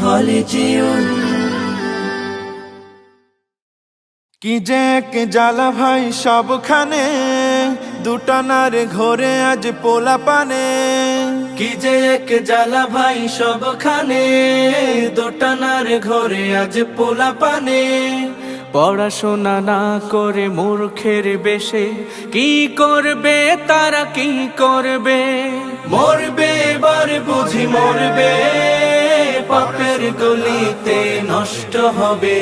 খালিজিউন। কি যে কে জ্বালা ভাই সবখানে, দুটানার ঘরে আজ পোলা পানে। কি যে এক জ্বালা ভাই সবখানে, দোটানার ঘরে আজ পোলা পানে। পড়াশোনা না করে মূর্খের বেশে কি করবে তারা, কি করবে? মরবে এবার বুঝি মরবে, পাপের গলিতে নষ্ট হবে।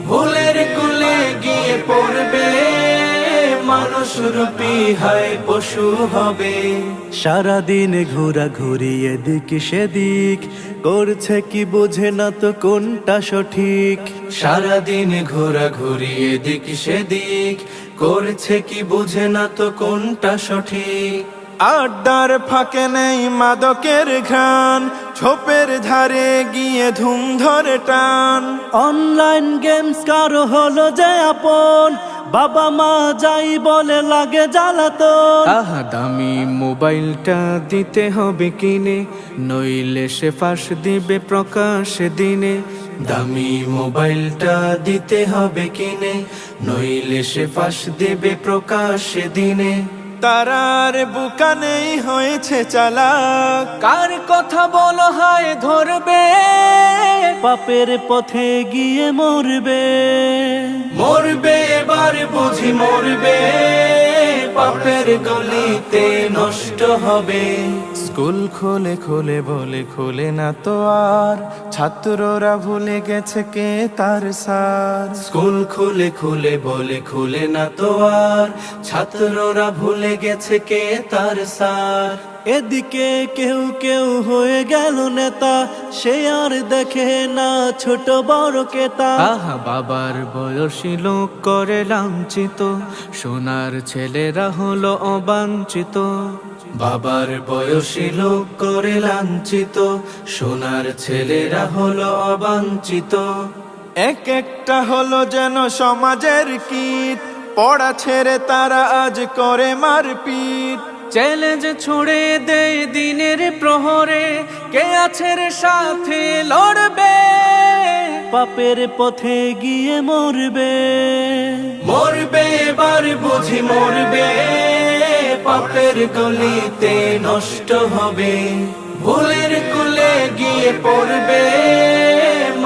ভুলের কুলে গিয়ে পড়বে, মানুষ রূপী হয় পশু হবে। সারাদিন ঘোরা ঘুরি এদিক সেদিক, করছে কি বোঝে না তো কোনটা সঠিক। সারাদিন ঘোরা ঘুরি এদিক সেদিক, করছে কি বুঝে না তো কোনটা সঠিক। আড্ডার ফাঁকে নেই মাদকের ঘ্রাণ, ছোপের ধারে গিয়ে ধুম ধরে টান। অনলাইন গেমস কারো হলো যে আপন, বাবা মা যাই বলে লাগে জ্বালাতন। আহা দামি মোবাইলটা দিতে হবে কিনে, নইলে সে ফাঁস দিবে প্রকাশে দিনে। দামি মোবাইলটা দিতে হবে কিনে, নইলে সে ফাঁস দেবে প্রকাশ্যে দিনে। তারার বুকানেই হয়েছে চালাক, কার কথা বলো হায় ধরবে, পাপের পথে গিয়ে মরবে। মরবে এবার বুঝি মরবে, পাপের গলিতে নষ্ট হবে। স্কুল খোলে খোলে বলে খোলে না তো আর, ছাত্ররা ভুলে গেছে কে তার স্যার। স্কুল খুলে খুলে বলে খুলে না তো আর, ছাত্ররা ভুলে গেছে কে তার স্যার। এদিকে কেউ কেউ হয়ে গেল নেতা, সে আর দেখে না ছোট বড় কেতা। আহা বাবার বয়সী লোক করে লাঞ্ছিত, সোনার ছেলেরা হলো অবাঞ্ছিত। বাবার বয়সী লোক করে লাঞ্ছিত, সোনার ছেলেরা হলো অবাঞ্ছিত। এক একটা হলো যেন সমাজের কীট, পড়া ছেড়ে তারা আজ করে মারপিট। চ্যালেঞ্জ ছুড়ে দেয় দিনের প্রহরে, কে আছে রে সাথে লড়বে, পাপের পথে গিয়ে মরবে। মরবে এবার বুঝি মরবে, পাপের গলিতে নষ্ট হবে। ভুলের কুলে গিয়ে পড়বে,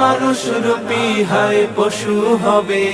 মানুষ রূপী হয় পশু হবে।